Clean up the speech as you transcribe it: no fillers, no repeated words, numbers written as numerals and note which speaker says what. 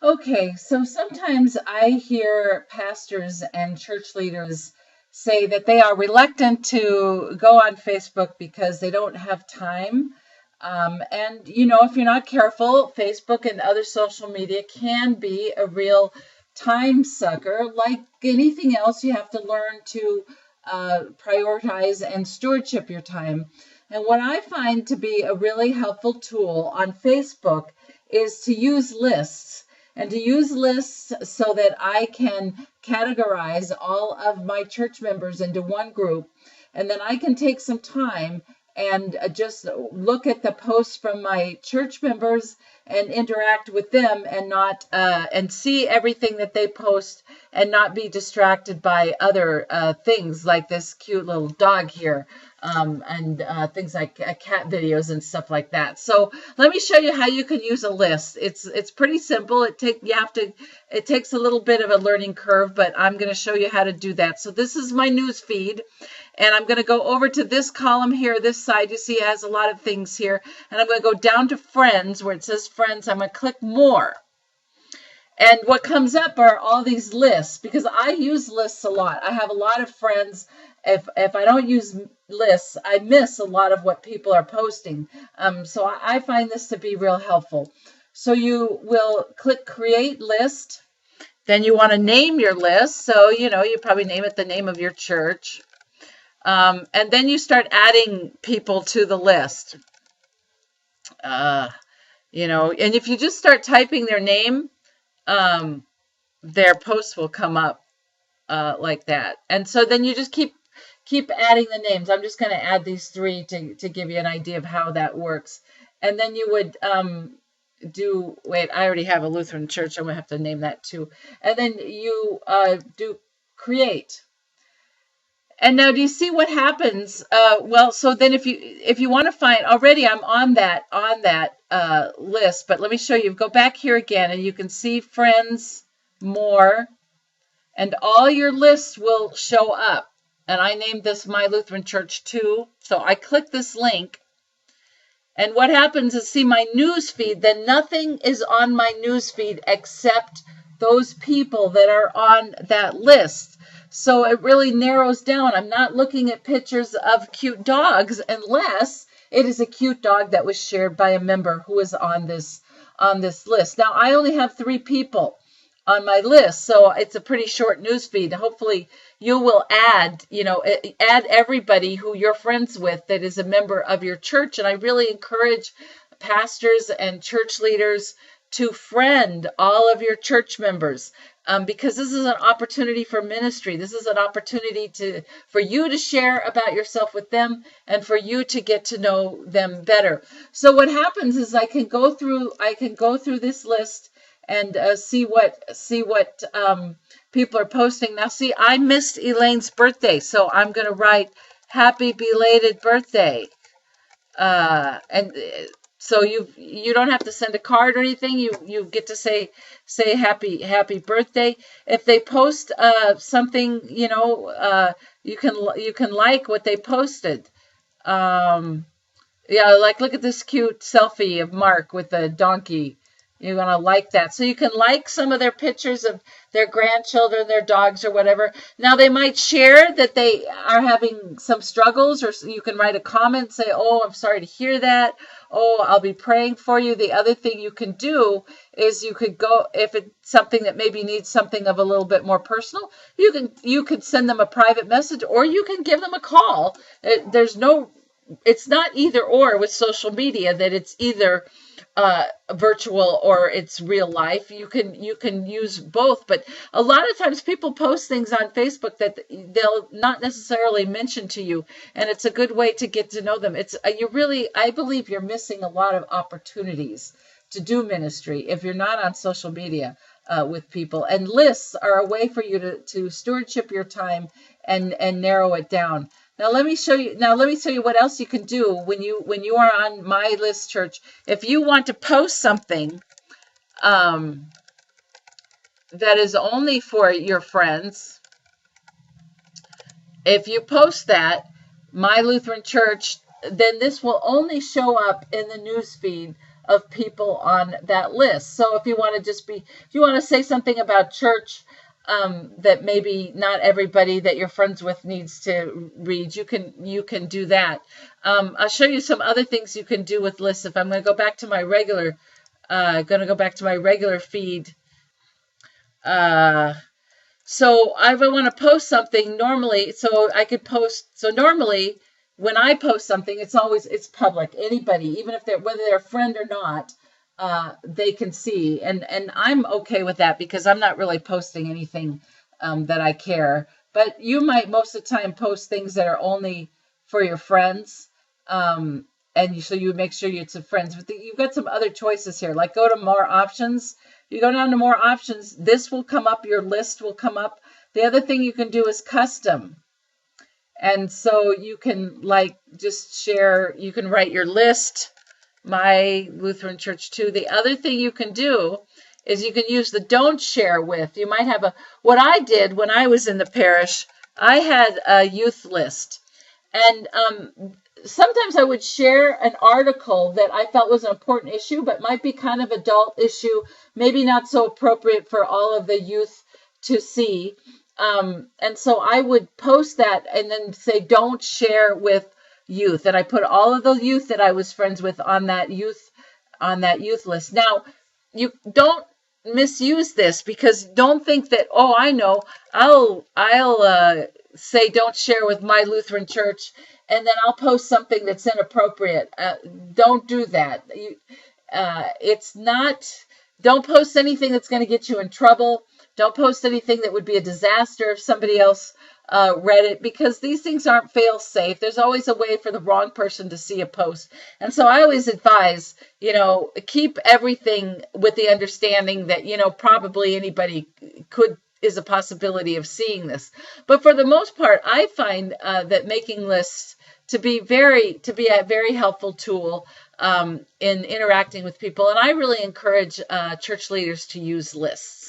Speaker 1: Okay, so sometimes I hear pastors and church leaders say that they are reluctant to go on Facebook because they don't have time. And, if you're not careful, Facebook and other social media can be a real time sucker. Like anything else, you have to learn to prioritize and stewardship your time. And what I find to be a really helpful tool on Facebook is to use lists and to use lists so that I can categorize all of my church members into one group. And then I can take some time and just look at the posts from my church members and interact with them and not and see everything that they post and not be distracted by other things like this cute little dog here, and things like cat videos and stuff like that. So let me show you how you can use a list. It's pretty simple. It takes a little bit of a learning curve, but I'm going to show you how to do that. So this is my news feed, and I'm going to go over to this column here, this side. You see it has a lot of things here, and I'm going to go down to friends where it says friends. I'm going to click more. And what comes up are all these lists because I use lists a lot. I have a lot of friends. If I don't use lists, I miss a lot of what people are posting. So I find this to be real helpful. So you will click create list. Then you want to name your list. So, you probably name it the name of your church. And then you start adding people to the list. And if you just start typing their name, their posts will come up like that. And so then you just keep adding the names. I'm just going to add these three to give you an idea of how that works. And then you would wait, I already have a Lutheran church. I'm going to have to name that too. And then you do create. And now, do you see what happens? Well, so then if you want to find, already I'm on that list, but let me show you. Go back here again, and you can see friends, more, and all your lists will show up. And I named this My Lutheran Church 2. So I click this link, and what happens is, see my news feed. Then nothing is on my news feed except those people that are on that list. So it really narrows down. I'm not looking at pictures of cute dogs unless it is a cute dog that was shared by a member who is on this list. Now I only have 3 people on my list, so it's a pretty short news feed. Hopefully you will add everybody who you're friends with that is a member of your church. And I really encourage pastors and church leaders to friend all of your church members, because this is an opportunity for ministry. This is an opportunity for you to share about yourself with them and for you to get to know them better. So what happens is I can go through this list and see what people are posting. Now, see, I missed Elaine's birthday, so I'm going to write happy belated birthday. And so you don't have to send a card or anything. You get to say happy birthday. If they post something, you can like what they posted. Like look at this cute selfie of Mark with the donkey. You're going to like that. So you can like some of their pictures of their grandchildren, their dogs, or whatever. Now, they might share that they are having some struggles, or you can write a comment, say, oh, I'm sorry to hear that. Oh, I'll be praying for you. The other thing you can do is you could go, if it's something that maybe needs something of a little bit more personal, you could send them a private message, or you can give them a call. It's not either or with social media, that it's either virtual or it's real life. You can use both, but a lot of times people post things on Facebook that they'll not necessarily mention to you, and it's a good way to get to know them. I believe you're missing a lot of opportunities to do ministry if you're not on social media with people. And lists are a way for you to stewardship your time and narrow it down. Now let me show you what else you can do when you are on My List Church. If you want to post something that is only for your friends, if you post that, My Lutheran Church, then this will only show up in the news feed of people on that list. So if you want to say something about church that maybe not everybody that you're friends with needs to read, you can do that. I'll show you some other things you can do with lists. If I'm going to go back to my regular feed. So I would want to post something normally, so I could post. So normally, when I post something, it's public. Anybody, even if whether they're a friend or not, they can see, and I'm okay with that because I'm not really posting anything that I care. But you might most of the time post things that are only for your friends, and so you make sure it's friends. But you've got some other choices here, like go to more options. You go down to more options, this will come up, your list will come up. The other thing you can do is custom. And so you can just share, you can write your list, my Lutheran Church too. The other thing you can do is you can use the don't share with. You might have what I did when I was in the parish, I had a youth list. And sometimes I would share an article that I felt was an important issue, but might be kind of adult issue, maybe not so appropriate for all of the youth to see. And so I would post that and then say, don't share with youth. And I put all of the youth that I was friends with on that youth list. Now, you don't misuse this, because don't think that, oh, I know, I'll say don't share with my Lutheran Church, and then I'll post something that's inappropriate. Don't do that. Don't post anything that's going to get you in trouble. Don't post anything that would be a disaster if somebody else read it, because these things aren't fail safe. There's always a way for the wrong person to see a post. And so I always advise, keep everything with the understanding that, probably anybody is a possibility of seeing this. But for the most part, I find that making lists to be a very helpful tool in interacting with people. And I really encourage church leaders to use lists.